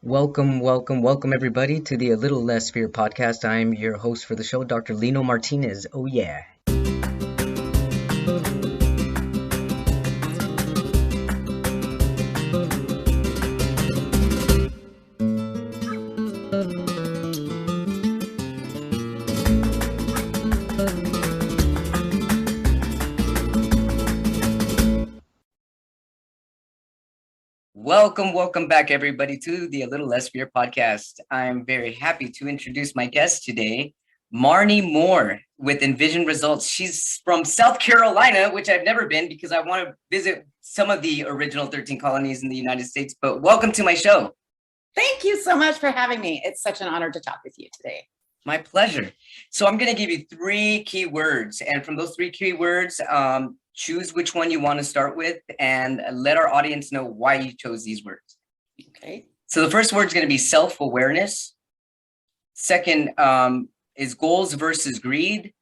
Welcome everybody to the A Little Less Fear podcast. I'm your host for the show, Dr. Lino Martinez. Oh yeah. Welcome back everybody to the A Little Less Fear podcast. I'm very happy to introduce my guest today, Marnye Moore with Envision Results. She's from South Carolina, which I've never been because I want to visit some of the original 13 colonies in the United States, but welcome to my show. Thank you so much for having me. It's such an honor to talk with you today. My pleasure. So I'm going to give you three key words, and from those three key words, choose which one you want to start with and let our audience know why you chose these words. Okay. So the first word is going to be self-awareness. Second is goals versus greed.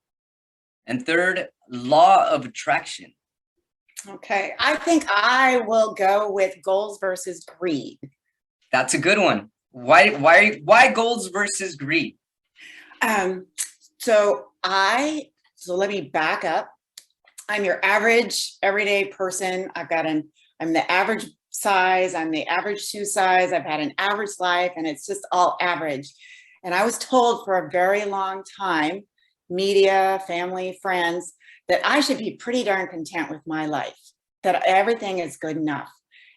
And third, law of attraction. Okay. I think I will go with goals versus greed. That's a good one. Why goals versus greed? So let me back up. I'm your average everyday person. I'm the average size. I'm the average shoe size. I've had an average life and it's just all average. And I was told for a very long time, media, family, friends, that I should be pretty darn content with my life, that everything is good enough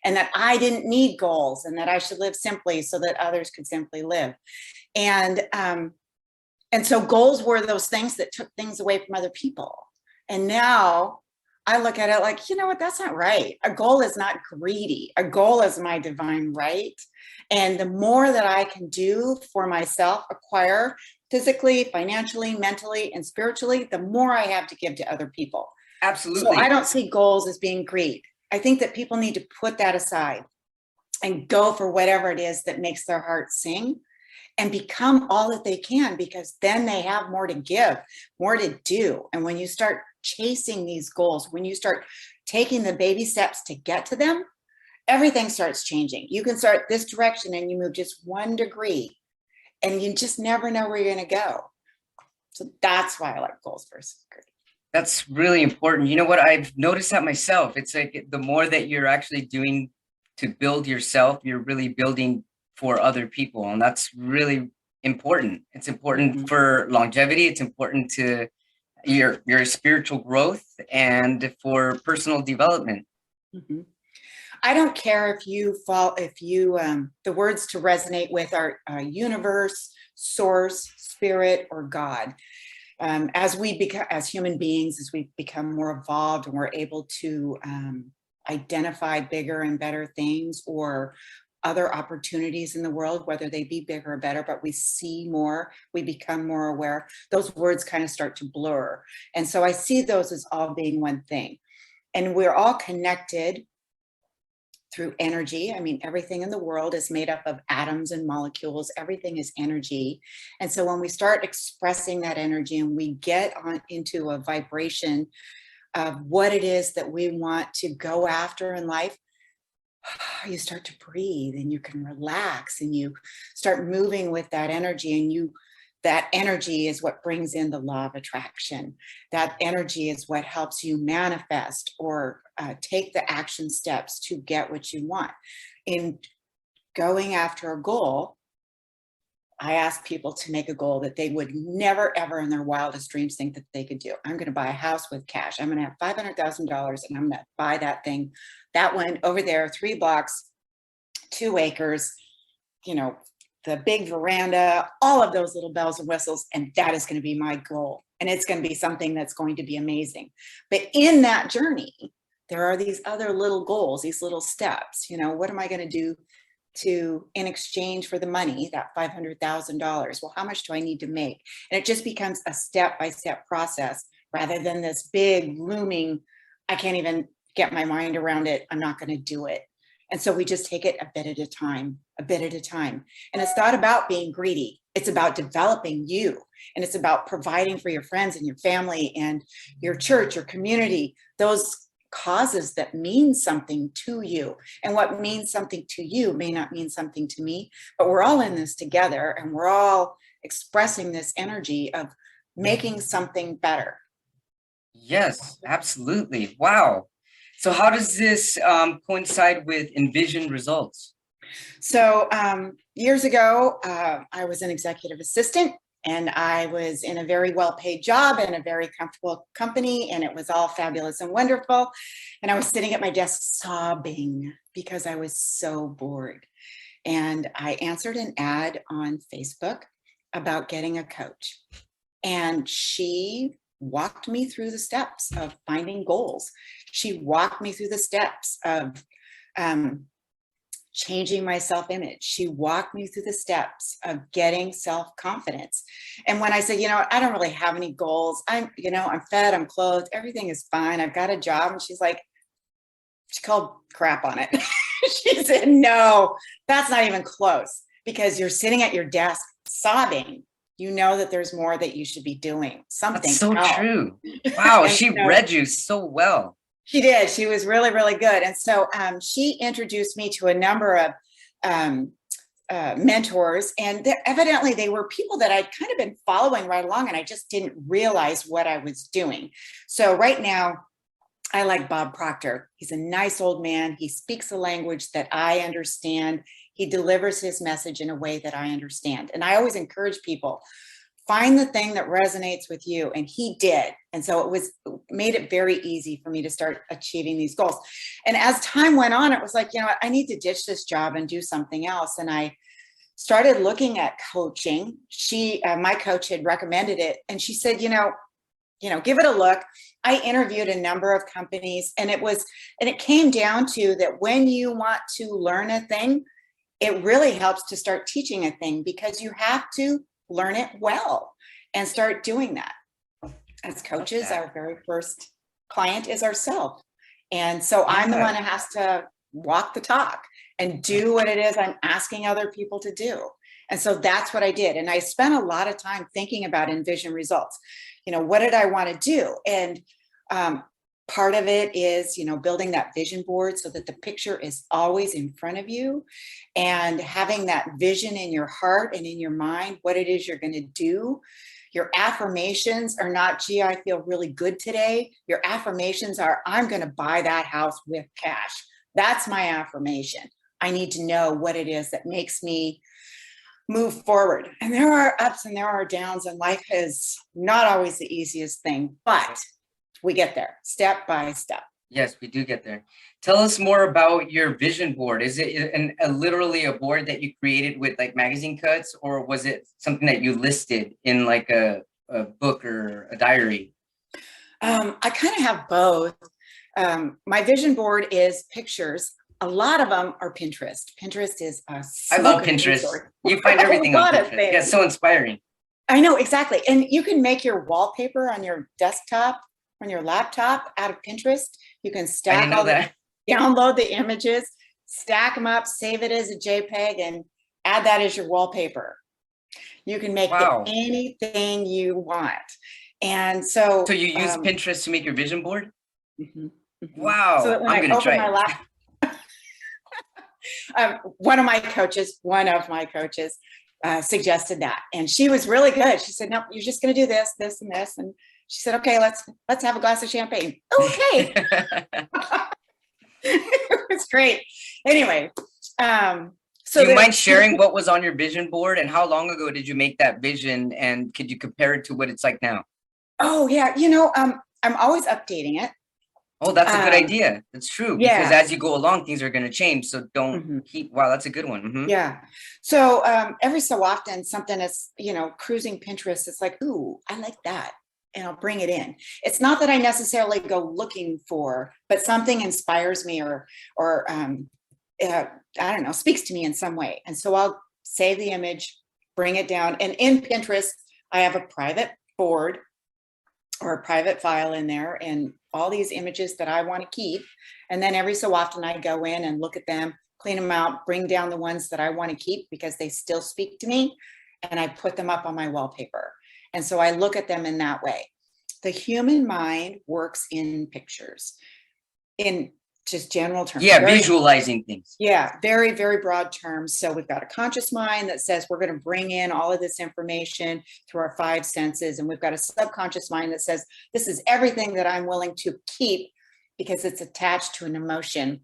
and that I didn't need goals and that I should live simply so that others could simply live. And so goals were those things that took things away from other people. And now I look at it like, you know what, that's not right. A goal is not greedy. A goal is my divine right. And the more that I can do for myself, acquire physically, financially, mentally, and spiritually, the more I have to give to other people. Absolutely. So I don't see goals as being greed. I think that people need to put that aside and go for whatever it is that makes their heart sing and become all that they can, because then they have more to give, more to do. And when you start chasing these goals, when you start taking the baby steps to get to them, everything starts changing. You can start this direction and you move just 1 degree and you just never know where you're going to go. So that's why I like goals versus greed. That's really important. You know what? I've noticed that myself. It's like the more that you're actually doing to build yourself, you're really building for other people. And that's really important. It's important for longevity. It's important to your spiritual growth and for personal development. Mm-hmm. I don't care if the words to resonate with are universe, source, spirit, or God. As human beings, as we become more evolved and we're able to identify bigger and better things or other opportunities in the world, whether they be bigger or better, but we see more, we become more aware, those words kind of start to blur. And so I see those as all being one thing. And we're all connected through energy. I mean, everything in the world is made up of atoms and molecules. Everything is energy. And so when we start expressing that energy and we get into a vibration of what it is that we want to go after in life, you start to breathe and you can relax and you start moving with that energy, and that energy is what brings in the law of attraction. That energy is what helps you manifest or take the action steps to get what you want. In going after a goal, I ask people to make a goal that they would never, ever in their wildest dreams think that they could do. I'm going to buy a house with cash. I'm going to have $500,000 and I'm going to buy that thing. That one over there, 3 blocks, 2 acres, the big veranda, all of those little bells and whistles. And that is going to be my goal. And it's going to be something that's going to be amazing. But in that journey, there are these other little goals, these little steps. What am I going to do in exchange for the money, that $500,000? Well, how much do I need to make? And it just becomes a step-by-step process rather than this big looming, I can't even get my mind around it, I'm not going to do it. And so we just take it a bit at a time. And it's not about being greedy. It's about developing you. And it's about providing for your friends and your family and your church, your community, those causes that mean something to you. And what means something to you may not mean something to me, but we're all in this together, and we're all expressing this energy of making something better. Yes, absolutely. Wow. So how does this coincide with Envision results? So years ago, I was an executive assistant, and I was in a very well-paid job in a very comfortable company, and it was all fabulous and wonderful. And I was sitting at my desk sobbing because I was so bored. And I answered an ad on Facebook about getting a coach. And she walked me through the steps of finding goals. She walked me through the steps of changing my self-image. She walked me through the steps of getting self-confidence. And when I said, I don't really have any goals. I'm fed, I'm clothed, everything is fine. I've got a job. And she's like, she called crap on it. She said, no, that's not even close, because you're sitting at your desk sobbing. You know that there's more that you should be doing. Something. That's so true. Wow, she so, read you so well. She did. She was really, really good. And so she introduced me to a number of mentors, and evidently they were people that I'd kind of been following right along, and I just didn't realize what I was doing. So right now, I like Bob Proctor. He's a nice old man. He speaks a language that I understand. He delivers his message in a way that I understand. And I always encourage people, find the thing that resonates with you. And he did. And so it made it very easy for me to start achieving these goals. And as time went on, it was like, I need to ditch this job and do something else. And I started looking at coaching. My coach had recommended it. And she said, give it a look. I interviewed a number of companies, and it came down to that when you want to learn a thing, it really helps to start teaching a thing, because you have to learn it well and start doing that. As coaches, our very first client is ourselves. And so I'm the one who has to walk the talk and do what it is I'm asking other people to do. And so that's what I did. And I spent a lot of time thinking about Envision results. What did I want to do? And part of it is, building that vision board so that the picture is always in front of you, and having that vision in your heart and in your mind, what it is you're going to do. Your affirmations are not, gee, I feel really good today. Your affirmations are, I'm going to buy that house with cash. That's my affirmation. I need to know what it is that makes me move forward. And there are ups and there are downs, and life is not always the easiest thing, but we get there step by step. Yes, we do get there. Tell us more about your vision board. Is it literally a board that you created with like magazine cuts, or was it something that you listed in like a book or a diary? I kind of have both. My vision board is pictures. A lot of them are Pinterest. Pinterest is I love Pinterest. You find everything on Pinterest. Yeah, it's so inspiring. I know, exactly. And you can make your wallpaper on your desktop, on your laptop, out of Pinterest. You can download the images, stack them up, save it as a JPEG, and add that as your wallpaper. You can make it anything you want. And so you use Pinterest to make your vision board? Mm-hmm, mm-hmm. Wow. So that when I'm going to try it. One of my coaches suggested that, and she was really good. She said, no, you're just going to do this, this, and this. And she said, okay, let's have a glass of champagne. Okay. It was great. Anyway. Do you mind sharing what was on your vision board, and how long ago did you make that vision, and could you compare it to what it's like now? Oh yeah. I'm always updating it. Oh, that's a good idea. That's true. Because as you go along, things are going to change. So don't wow, that's a good one. Mm-hmm. Yeah. So every so often something is, cruising Pinterest. It's like, ooh, I like that. And I'll bring it in. It's not that I necessarily go looking for, but something inspires me or I don't know, speaks to me in some way. And so I'll save the image, bring it down. And in Pinterest, I have a private board or a private file in there, and all these images that I want to keep. And then every so often I go in and look at them, clean them out, bring down the ones that I want to keep because they still speak to me, and I put them up on my wallpaper. And so I look at them in that way. The human mind works in pictures. in just general terms. Yeah, visualizing things. Yeah, very, very broad terms. So we've got a conscious mind that says we're going to bring in all of this information through our five senses. And we've got a subconscious mind that says this is everything that I'm willing to keep because it's attached to an emotion,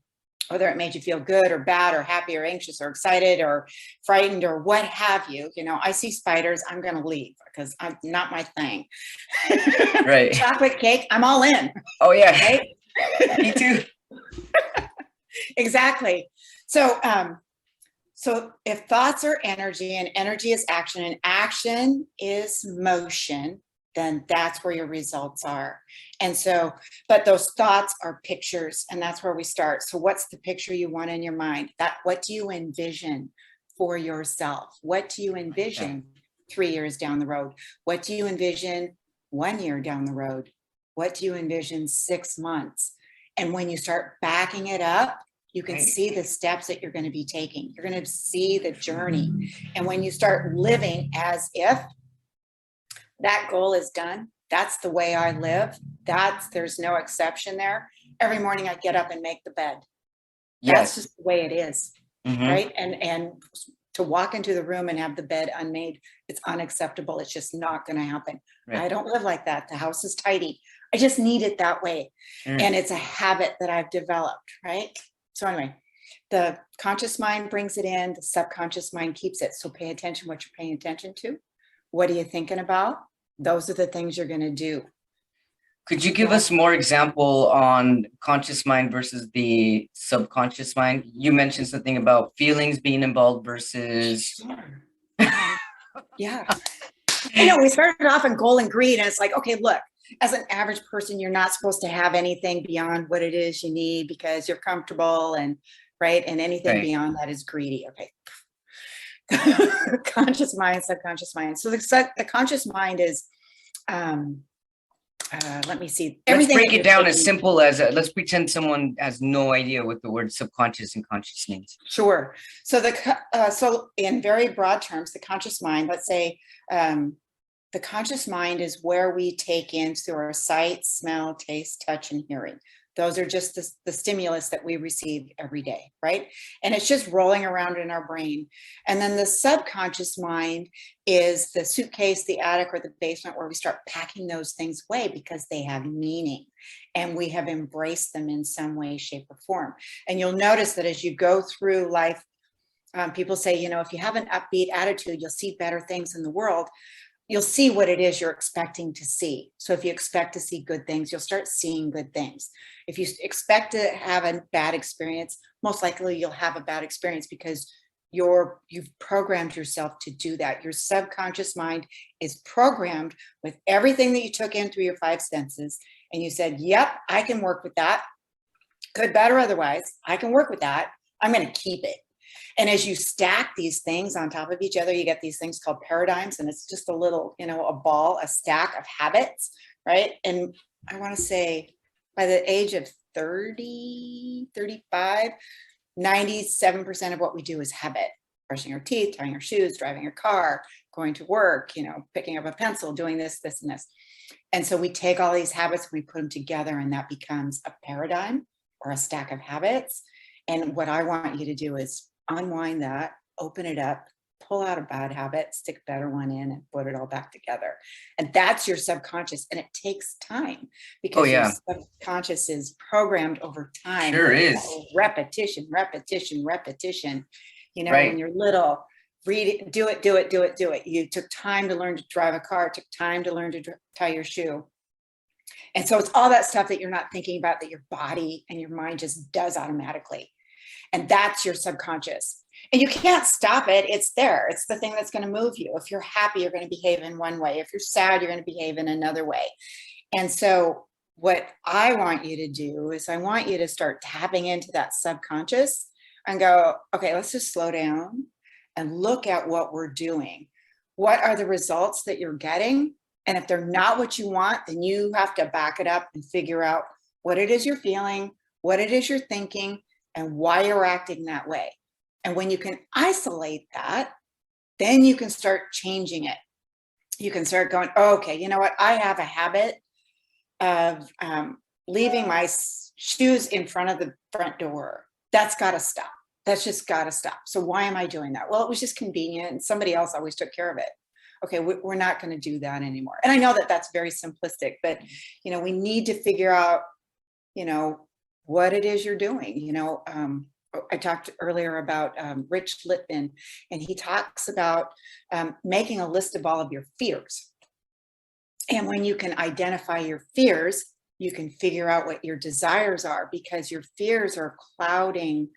whether it made you feel good or bad or happy or anxious or excited or frightened or what have you. You know, I see spiders, I'm going to leave because I'm not my thing. Right. Chocolate cake, I'm all in. Oh yeah. Right? Me too. Exactly. So, so if thoughts are energy and energy is action and action is motion, then that's where your results are. And so, but those thoughts are pictures, and that's where we start. So what's the picture you want in your mind? What do you envision for yourself? What do you envision 3 years down the road? What do you envision 1 year down the road? What do you envision 6 months? And when you start backing it up, you can see the steps that you're going to be taking. You're going to see the journey. And when you start living as if that goal is done, that's the way I live. There's no exception there. Every morning I get up and make the bed. That's just the way it is. Right. And to walk into the room and have the bed unmade, it's unacceptable. It's just not going to happen. Right. I don't live like that. The house is tidy. I just need it that way. And it's a habit that I've developed. Right. So anyway, the conscious mind brings it in, the subconscious mind keeps it. So pay attention what you're paying attention to. What are you thinking about? Those are the things you're going to do. Could you give us more example on conscious mind versus the subconscious mind? You mentioned something about feelings being involved versus... Yeah. I know we started off in goal and greed, and it's like, okay, look, as an average person, you're not supposed to have anything beyond what it is you need because you're comfortable and right. And anything beyond that is greedy. Okay. Conscious mind, subconscious mind. So the conscious mind is, let me see. Let's break it down as simple as, let's pretend someone has no idea what the word subconscious and conscious means. Sure. So so in very broad terms, the conscious mind, let's say, the conscious mind is where we take in through our sight, smell, taste, touch, and hearing. Those are just the stimulus that we receive every day, right? And it's just rolling around in our brain. And then the subconscious mind is the suitcase, the attic, or the basement where we start packing those things away because they have meaning and we have embraced them in some way, shape, or form. And you'll notice that as you go through life, people say, you know, if you have an upbeat attitude, you'll see better things in the world. You'll see what it is you're expecting to see. So if you expect to see good things, you'll start seeing good things. If you expect to have a bad experience, most likely you'll have a bad experience because you've programmed yourself to do that. Your subconscious mind is programmed with everything that you took in through your five senses. And you said, yep, I can work with that. Good, bad, or otherwise, I can work with that. I'm going to keep it. And as you stack these things on top of each other, you get these things called paradigms. And it's just a little, you know, a stack of habits, right? And I want to say by the age of 30, 35, 97% of what we do is habit. Brushing your teeth, tying your shoes, driving your car, going to work, you know, picking up a pencil, doing this, this, and this. And so we take all these habits, we put them together, and that becomes a paradigm or a stack of habits. And what I want you to do is unwind that, open it up, pull out a bad habit, stick a better one in, and put it all back together. And that's your subconscious. And it takes time because your subconscious is programmed over time. Sure is. Repetition. You know, when you're little, read it, do it. You took time to learn to drive a car, it took time to learn to tie your shoe. And so it's all that stuff that you're not thinking about that your body and your mind just does automatically. And that's your subconscious. And you can't stop it. It's there. It's the thing that's going to move you. If you're happy, you're going to behave in one way. If you're sad, you're going to behave in another way. And so what I want you to do is I want you to start tapping into that subconscious and go, okay, let's just slow down and look at what we're doing. What are the results that you're getting? And if they're not what you want, then you have to back it up and figure out what it is you're feeling, what it is you're thinking, and why you're acting that way. And when you can isolate that, then you can start changing it. You can start going, oh, okay, you know what? I have a habit of leaving my shoes in front of the front door. That's got to stop. That's just got to stop. So why am I doing that? Well, it was just convenient and somebody else always took care of it. Okay, we're not going to do that anymore. And I know that that's very simplistic, but, you know, we need to figure out, you know, what it is you're doing. You know, I talked earlier about Rich Litvin, and he talks about making a list of all of your fears. And when you can identify your fears, you can figure out what your desires are, because your fears are clouding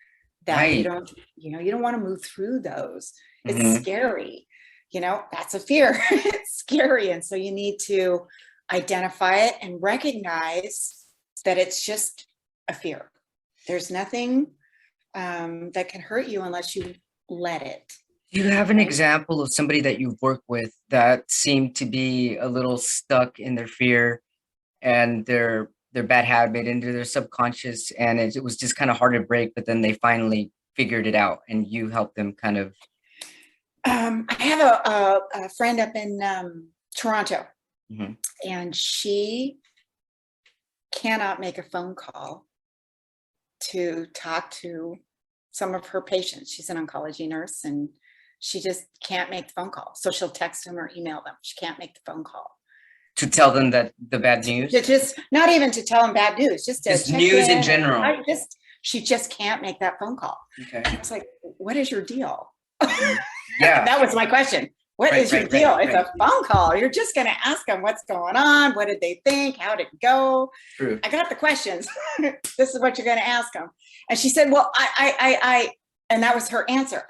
that. Right. You don't, you know, you don't want to move through those. It's Mhm. scary. You know, that's a fear. It's scary. And so you need to identify it and recognize that it's just a fear. There's nothing that can hurt you unless you let it. Do you have an Right. example of somebody that you've worked with that seemed to be a little stuck in their fear and their bad habit into their subconscious, and it was just kind of hard to break, but then they finally figured it out and you helped them kind of? I have a friend up in Toronto, Mhm. and she cannot make a phone call to talk to some of her patients. She's an oncology nurse, and she just can't make the phone call. So she'll text them or email them. She can't make the phone call. To tell them that the bad news? To just not even to tell them bad news, just to Just check news in and general. she just can't make that phone call. Okay. I was like, what is your deal? Yeah. That was my question. What is your Right, deal? right. It's a phone call. You're just going to ask them what's going on. What did they think? How did it go? True. I got the questions. This is what you're going to ask them. And she said, well, and that was her answer.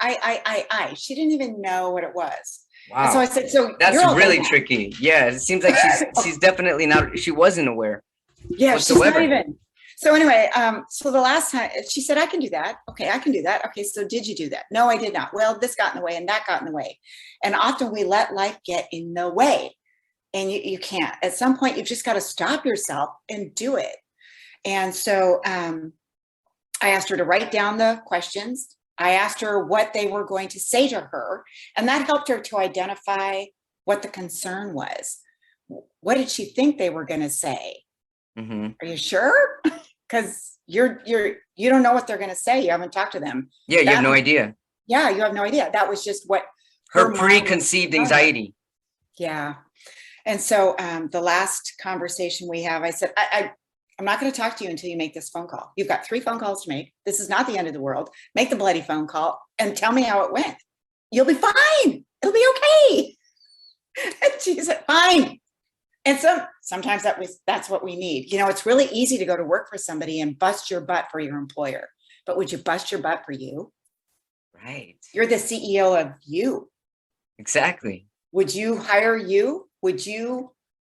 She didn't even know what it was. Wow. And so I said, so That's you're okay really now. tricky. Yeah, it seems like she's definitely not. She wasn't aware. Yeah, whatsoever. she's not even. So anyway, so the last time she said, I can do that. Okay, I can do that. Okay, so did you do that? No, I did not. Well, this got in the way and that got in the way. And often we let life get in the way, and you can't. At some point, you've just got to stop yourself and do it. And so I asked her to write down the questions. I asked her what they were going to say to her, and that helped her to identify what the concern was. What did she think they were going to say? Mm-hmm. Are you sure? Because you don't know what they're going to say. You haven't talked to them. Yeah, you have no idea. Yeah, you have no idea. That was just what Her mind was preconceived telling her. anxiety. Yeah. And so the last conversation we have, I said, I'm not going to talk to you until you make this phone call. You've got 3 phone calls to make. This is not the end of the world. Make the bloody phone call and tell me how it went. You'll be fine. It'll be okay. And she said, fine. And sometimes that's what we need. You know, it's really easy to go to work for somebody and bust your butt for your employer. But would you bust your butt for you? Right. You're the CEO of you. Exactly. Would you hire you? Would you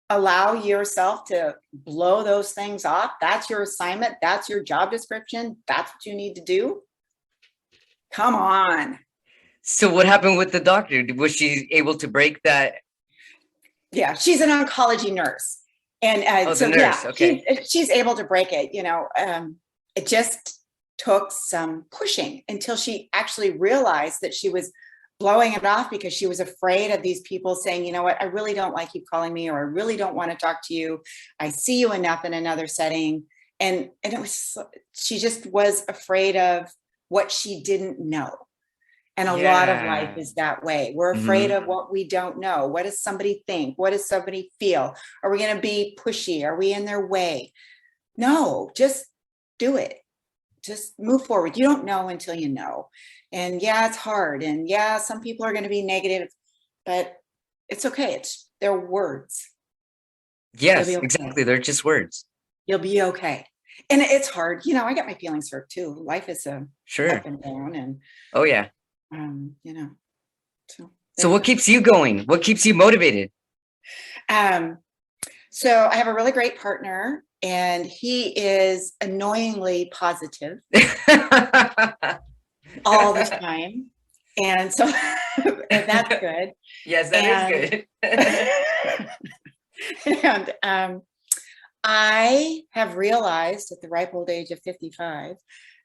allow yourself to blow those things off? That's your assignment. That's your job description. That's what you need to do. Come on. So what happened with the doctor? Was she able to break that? Yeah, she's an oncology nurse. And so, nurse. yeah, Okay. she's able to break it. You know, it just took some pushing until she actually realized that she was blowing it off because she was afraid of these people saying, you know what, I really don't like you calling me, or I really don't want to talk to you. I see you enough in another setting. And it was, she just was afraid of what she didn't know. And a lot of life is that way. We're afraid of what we don't know. What does somebody think? What does somebody feel? Are we going to be pushy? Are we in their way? No, just do it. Just move forward. You don't know until you know. And yeah, it's hard. And yeah, some people are going to be negative, but it's okay. They're words. Yes, okay. exactly. They're just words. You'll be okay. And it's hard. You know, I got my feelings hurt too. Life is up and down. And oh yeah. You know. So what keeps you going? What keeps you motivated? So I have a really great partner, and he is annoyingly positive all the time. And so and that's good. Yes, that is good. And I have realized at the ripe old age of 55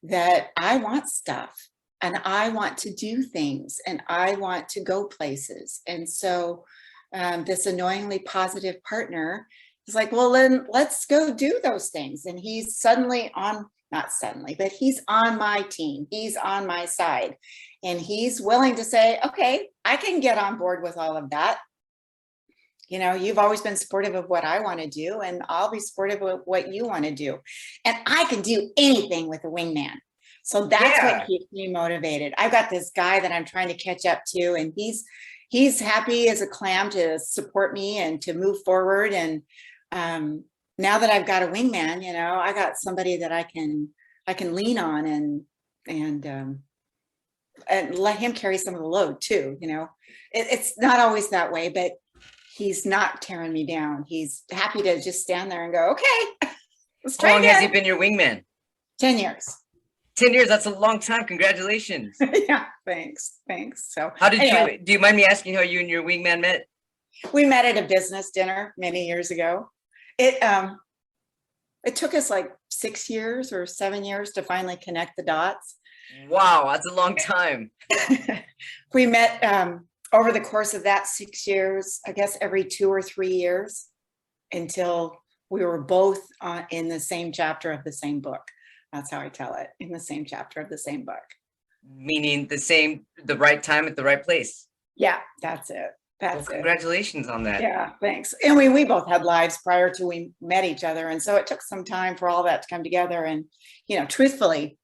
that I want stuff, and I want to do things, and I want to go places. And so this annoyingly positive partner It's like, well, then let's go do those things. And he's suddenly on, not suddenly, but he's on my team. He's on my side. And he's willing to say, okay, I can get on board with all of that. You know, you've always been supportive of what I want to do, and I'll be supportive of what you want to do. And I can do anything with a wingman. So that's what keeps me motivated. I've got this guy that I'm trying to catch up to, and he's happy as a clam to support me and to move forward. And now that I've got a wingman, you know, I got somebody that I can lean on and let him carry some of the load too. You know, it's not always that way, but he's not tearing me down. He's happy to just stand there and go, okay, let's try How long again. has he been your wingman? 10 years. 10 years, that's a long time. Congratulations. Yeah, thanks. So How did you, do you mind me asking how you and your wingman met? We met at a business dinner many years ago. It took us like 6 years or 7 years to finally connect the dots. Wow, that's a long time. We met over the course of that 6 years, I guess every 2 or 3 years, until we were both in the same chapter of the same book. That's how I tell it, in the same chapter of the same book. Meaning the right time at the right place. Yeah, that's it. That's congratulations on that. Yeah, thanks. And we both had lives prior to we met each other. And so it took some time for all that to come together. And, you know, truthfully,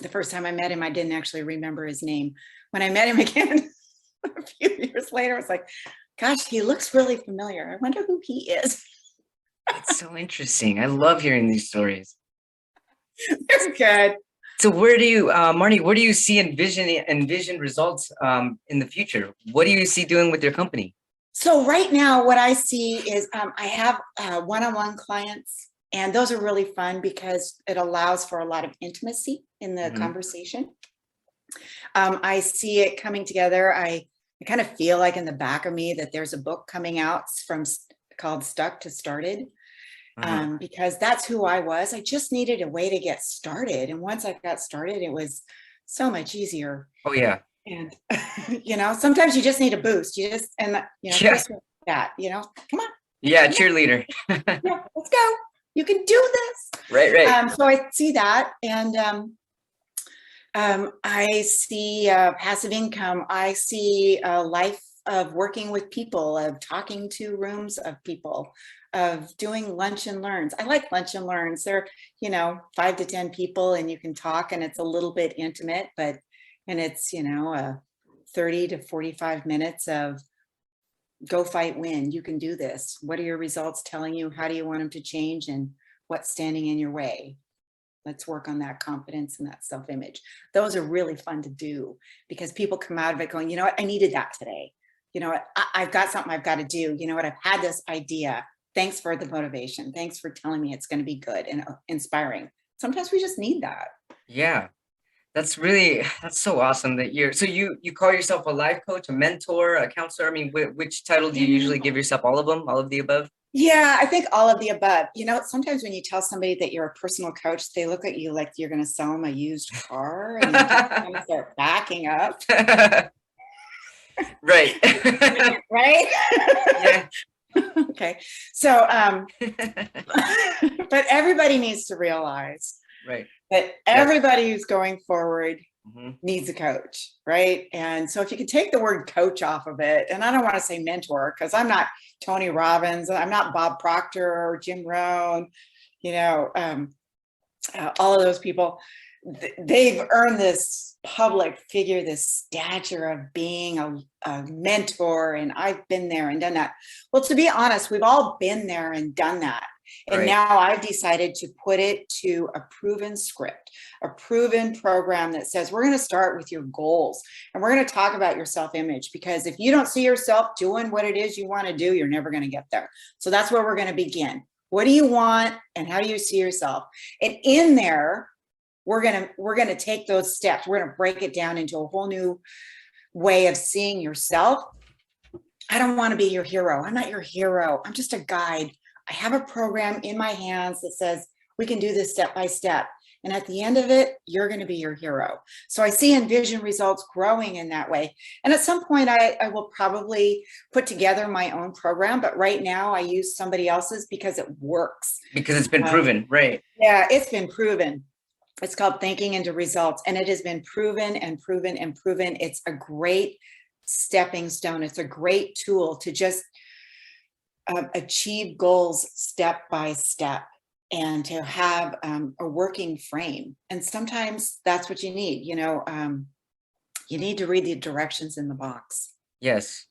the first time I met him, I didn't actually remember his name. When I met him again a few years later, I was like, gosh, he looks really familiar. I wonder who he is. It's so interesting. I love hearing these stories. It's good. So where do you, Marnye, where do you see Envision results in the future? What do you see doing with your company? So right now, what I see is I have one-on-one clients, and those are really fun because it allows for a lot of intimacy in the conversation. I see it coming together. I kind of feel like in the back of me that there's a book coming out called Stuck to Started. Because that's who I was. I just needed a way to get started. And once I got started, it was so much easier. Oh, yeah. And, you know, sometimes you just need a boost. You know, Chris, that, you know, come on. Yeah, cheerleader. Yeah, let's go. You can do this. Right. So I see that. And I see passive income. I see a life of working with people, of talking to rooms of people, of doing lunch and learns. I like lunch and learns. They're, you know, 5 to 10 people and you can talk and it's a little bit intimate, and it's, you know, 30 to 45 minutes of go fight, win. You can do this. What are your results telling you? How do you want them to change? And what's standing in your way? Let's work on that confidence and that self-image. Those are really fun to do because people come out of it going, you know what, I needed that today. You know what, I've got something I've got to do. You know what, I've had this idea. Thanks for the motivation. Thanks for telling me it's going to be good and inspiring. Sometimes we just need that. Yeah, that's so awesome that you call yourself a life coach, a mentor, a counselor. I mean, which title do you usually give yourself? All of them, all of the above? Yeah, I think all of the above. You know, sometimes when you tell somebody that you're a personal coach, they look at you like you're going to sell them a used car and you just kind of start backing up. Right. Right? Yeah. Okay. So, but everybody needs to realize that everybody who's going forward needs a coach, right? And so if you can take the word coach off of it, and I don't want to say mentor because I'm not Tony Robbins, I'm not Bob Proctor or Jim Rohn, you know, all of those people, they've earned this public figure, this stature of being a mentor, and I've been there and done that. Well, to be honest, we've all been there and done that. And now I've decided to put it to a proven script, a proven program that says we're going to start with your goals and we're going to talk about your self-image, because if you don't see yourself doing what it is you want to do, you're never going to get there. So that's where we're going to begin. What do you want and how do you see yourself? And in there, we're going to take those steps. We're going to break it down into a whole new way of seeing yourself. I don't want to be your hero. I'm not your hero. I'm just a guide. I have a program in my hands that says we can do this step by step. And at the end of it, you're going to be your hero. So I see Envision Results growing in that way. And at some point, I will probably put together my own program. But right now, I use somebody else's because it works. Because it's been proven, right? Yeah, it's been proven. It's called Thinking into Results. And it has been proven and proven and proven. It's a great stepping stone. It's a great tool to just achieve goals step by step, and to have a working frame. And sometimes that's what you need. You need to read the directions in the box. Yes.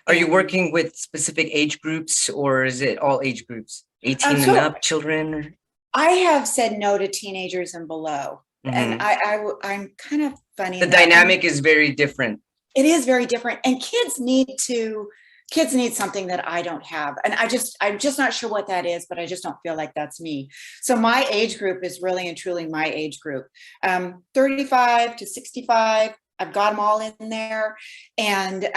Are you working with specific age groups, or is it all age groups? 18 and up, children? I have said no to teenagers and below. And I'm kind of funny. The dynamic is very different. It is very different. And kids need something that I don't have. And I'm just not sure what that is, but I just don't feel like that's me. So my age group is really and truly my age group. 35 to 65, I've got them all in there. And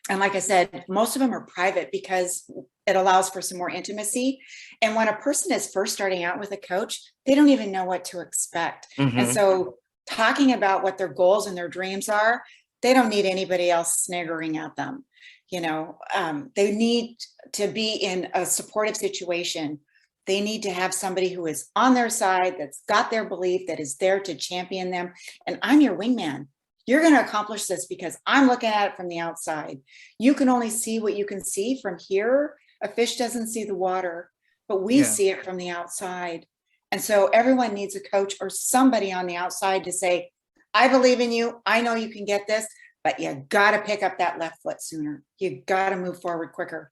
like I said, most of them are private because it allows for some more intimacy. And when a person is first starting out with a coach, they don't even know what to expect. And so talking about what their goals and their dreams are, they don't need anybody else sniggering at them. They need to be in a supportive situation. They need to have somebody who is on their side, that's got their belief, that is there to champion them. And I'm your wingman. You're going to accomplish this because I'm looking at it from the outside. You can only see what you can see from here. A fish doesn't see the water, but we see it from the outside. And so everyone needs a coach or somebody on the outside to say, I believe in you. I know you can get this, but you got to pick up that left foot sooner. You got to move forward quicker.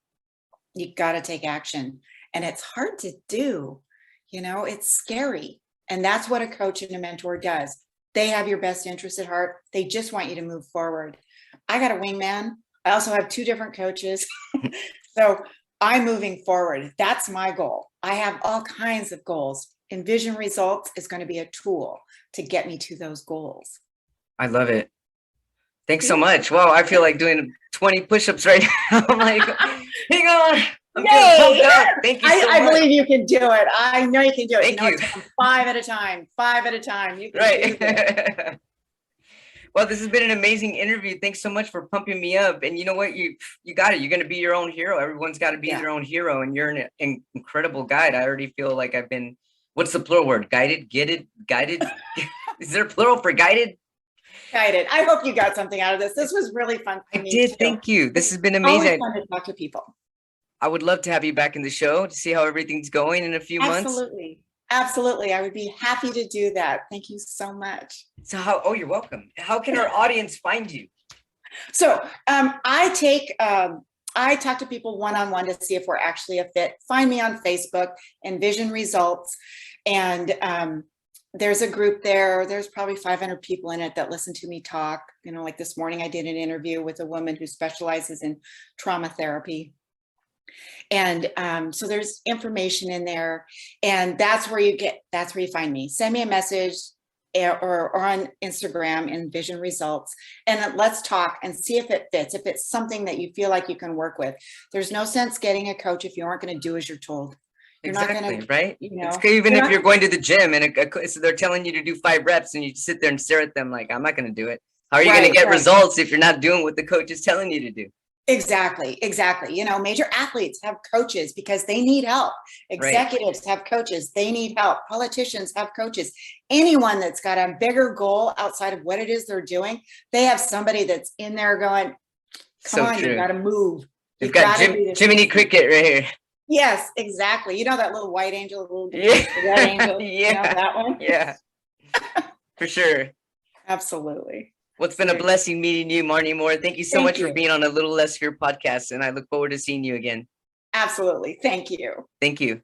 You got to take action. And it's hard to do. It's scary. And that's what a coach and a mentor does. They have your best interest at heart. They just want you to move forward. I got a wingman. I also have 2 different coaches. So I'm moving forward. That's my goal. I have all kinds of goals. Envision Results is going to be a tool to get me to those goals. I love it. Thanks so much. Wow, I feel like doing 20 push-ups right now. I'm like, hang on. I'm getting pumped up. Thank you so much. I believe you can do it. I know you can do it. Thank you. 5 at a time. 5 at a time. You can do it. Well, this has been an amazing interview. Thanks so much for pumping me up. And you know what? You got it. You're going to be your own hero. Everyone's got to be their own hero. And you're an incredible guide. I already feel like I've been, what's the plural word? Guided? Guided? Is there a plural for guided? Guided. I hope you got something out of this. This was really fun for me. I did. Thank you. This has been amazing. Always fun to talk to people. I would love to have you back in the show to see how everything's going in a few months. Absolutely. I would be happy to do that. Thank you so much. So you're welcome. How can our audience find you? So I talk to people one-on-one to see if we're actually a fit. Find me on Facebook, Envision Results. And there's a group there. There's probably 500 people in it that listen to me talk. Like this morning, I did an interview with a woman who specializes in trauma therapy. And so there's information in there, and that's where you find me. Send me a message or on Instagram, Envision Results, and let's talk and see if it fits, if it's something that you feel like you can work with. There's no sense getting a coach if you aren't going to do as you're told. You're not going to, right? Even if you're going to the gym and so they're telling you to do 5 reps and you sit there and stare at them like, I'm not going to do it. How are you going to get results if you're not doing what the coach is telling you to do? Exactly. Major athletes have coaches because they need help. Executives have coaches. They need help. Politicians have coaches. Anyone that's got a bigger goal outside of what it is they're doing, they have somebody that's in there going, come on, you got to move. You've got Jiminy Cricket right here. Yes, exactly. That little white angel, little red angel. That one. Yeah, for sure. Absolutely. Well, it's been a blessing meeting you, Marnye Moore. Thank you so much for being on A Little Less Here podcast, and I look forward to seeing you again. Absolutely. Thank you. Thank you.